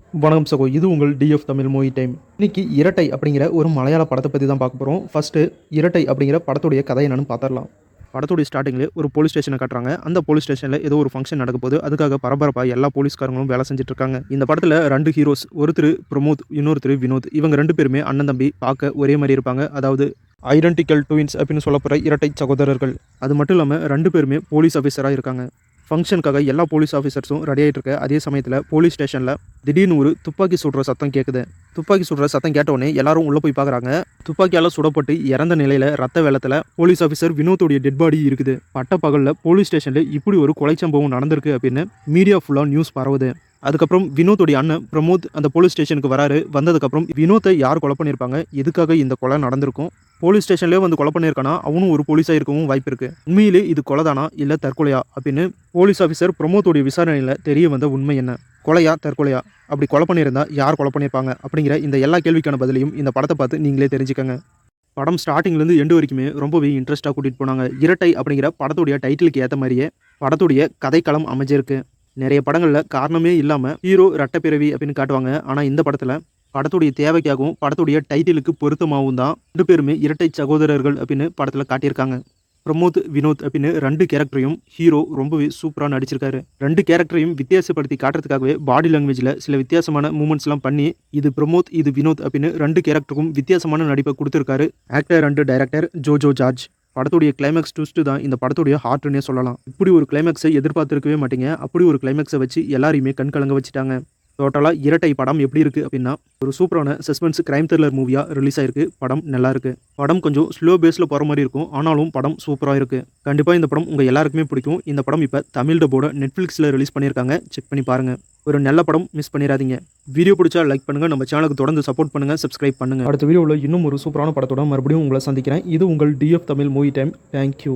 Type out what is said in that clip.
வணக்கம் சகோ, இது உங்கள் டிஎஃப் தமிழ் மூவி டைம். இன்னைக்கு இரட்டை அப்படிங்கிற ஒரு மலையாள படத்தை பற்றி தான் பார்க்க போகிறோம். ஃபஸ்ட்டு இரட்டை அப்படிங்கிற படத்துடைய கதை என்னன்னு பார்த்துடலாம். படத்துடைய ஸ்டார்டிங்கில் ஒரு போலீஸ் ஸ்டேஷனை காட்டுறாங்க. அந்த போலீஸ் ஸ்டேஷனில் ஏதோ ஒரு ஃபங்க்ஷன் நடக்க போது, அதுக்காக பரபரப்பாக எல்லா போலீஸ்காரங்களும் வேலை செஞ்சுட்டு இருக்காங்க. இந்த படத்தில் 2 ஹீரோஸ், ஒருத்தர் பிரமோத், இன்னொருத்தர் வினோத். இவங்க 2 பேருமே அண்ணன் தம்பி, பார்க்க ஒரே மாதிரி இருப்பாங்க. அதாவது ஐடென்டிக்கல் ட்வின்ஸ் அப்படின்னு சொல்லப்படுற இரட்டை சகோதரர்கள். அது மட்டும் இல்லாமல் 2 பேருமே போலீஸ் ஆஃபீஸராக இருக்காங்க. ஃபங்க்ஷனுக்காக எல்லா போலீஸ் ஆஃபீஸர்ஸும் ரெடி ஆகிட்டு இருக்க அதே சமயத்தில் போலீஸ் ஸ்டேஷனில் திடீர்னு ஒரு துப்பாக்கி சுடுற சத்தம் கேட்குது. துப்பாக்கி சுடுற சத்தம் கேட்டவுடனே எல்லாரும் உள்ளே போய் பார்க்குறாங்க. துப்பாக்கியால் சுடப்பட்டு இறந்த நிலையில் ரத்த வெள்ளத்தில் போலீஸ் ஆஃபீஸர் வினோத்துடைய டெட் பாடி இருக்குது. பட்ட பகலில் போலீஸ் ஸ்டேஷனில் இப்படி ஒரு கொலை சம்பவம் நடந்திருக்கு அப்படின்னு மீடியா ஃபுல்லாக நியூஸ் பரவுது. அதுக்கப்புறம் வினோத்துடைய அண்ணன் பிரமோத் அந்த போலீஸ் ஸ்டேஷனுக்கு வராரு. வந்ததுக்கப்புறம் வினோத்தை யார் கொலை பண்ணியிருப்பாங்க, எதுக்காக இந்த கொலை நடந்திருக்கும், போலீஸ் ஸ்டேஷன்லேயே வந்து கொலை பண்ணியிருக்கானா, அவனும் ஒரு போலீஸாக இருக்கவும் வாய்ப்பு இருக்குது, உண்மையிலே இது கொலைதானா இல்லை தற்கொலையா அப்படின்னு போலீஸ் ஆஃபீஸர் பிரமோத்துடைய விசாரணையில் தெரிய வந்த உண்மை என்ன, கொலையா தற்கொலையா, அப்படி கொலை பண்ணியிருந்தா யார் கொலை பண்ணியிருப்பாங்க அப்படிங்கிற இந்த எல்லா கேள்விக்கான பதிலையும் இந்த படத்தை பார்த்து நீங்களே தெரிஞ்சுக்கங்க. படம் ஸ்டார்டிங்லேருந்து எண்டு வரைக்குமே ரொம்பவே இன்ட்ரெஸ்ட்டாக கூட்டிகிட்டு போனாங்க. இரட்டை அப்படிங்கிற படத்துடைய டைட்டிலுக்கு ஏற்ற மாதிரியே படத்துடைய கதைக்களம் அமைஞ்சிருக்கு. நிறைய படங்களில் காரணமே இல்லாமல் ஹீரோ ரெட்டைப்பிறவி அப்படின்னு காட்டுவாங்க. ஆனால் இந்த படத்தில் படத்துடைய தேவைக்காகவும் படத்துடைய டைட்டிலுக்கு பொருத்தமாகவும் தான் 2 பேருமே இரட்டை சகோதரர்கள் அப்படின்னு படத்தில் காட்டியிருக்காங்க. பிரமோத், வினோத் அப்படின்னு 2 கேரக்டரையும் ஹீரோ ரொம்பவே சூப்பராக நடிச்சிருக்காரு. 2 கேரக்டரையும் வித்தியாசப்படுத்தி காட்டுறதுக்காகவே பாடி லாங்குவேஜில் சில வித்தியாசமான மூமெண்ட்ஸ்லாம் பண்ணி இது பிரமோத் இது வினோத் அப்படின்னு 2 கேரக்டருக்கும் வித்தியாசமான நடிப்பை கொடுத்துருக்காரு ஆக்டர் அண்ட் டைரக்டர் ஜோஜோ ஜார்ஜ். படத்துடைய கிளைமேக்ஸ் ட்விஸ்ட் தான் இந்த படத்துடைய ஹார்ட்னே சொல்லலாம். இப்படி ஒரு கிளைமேக்ஸை எதிர்பார்த்துருக்கவே மாட்டீங்க. அப்படி ஒரு கிளைமேக்ஸை வச்சு எல்லாரையுமே கண்கலங்க வச்சுட்டாங்க. டோட்டலாக இரட்டை படம் எப்படி இருக்குது அப்படின்னா, ஒரு சூப்பரான சஸ்பென்ஸ் கிரைம் த்ரில்லர் மூவியாக ரிலீஸ் ஆயிருக்கு. படம் நல்லா இருக்குது. படம் கொஞ்சம் ஸ்லோ பேஸில் போகிற மாதிரி இருக்கும், ஆனாலும் படம் சூப்பராக இருக்குது. கண்டிப்பாக இந்த படம் உங்கள் எல்லாருக்குமே பிடிக்கும். இந்த படம் இப்போ தமிழ் டப்போட நெட்ஃப்ளிக்ஸில் ரிலீஸ் பண்ணியிருக்காங்க. செக் பண்ணி பாருங்கள். ஒரு நல்ல படம், மிஸ் பண்ணிடாதீங்க. வீடியோ பிடிச்சா லைக் பண்ணுங்கள், நம்ம சேனலுக்கு தொடர்ந்து சப்போர்ட் பண்ணுங்கள், சப்ஸ்கிரைப் பண்ணுங்கள். அடுத்த வீடியோவில் இன்னும் ஒரு சூப்பரான படத்தோட மறுபடியும் உங்களை சந்திக்கிறேன். இது உங்கள் TF Tamil movie time. Thank you.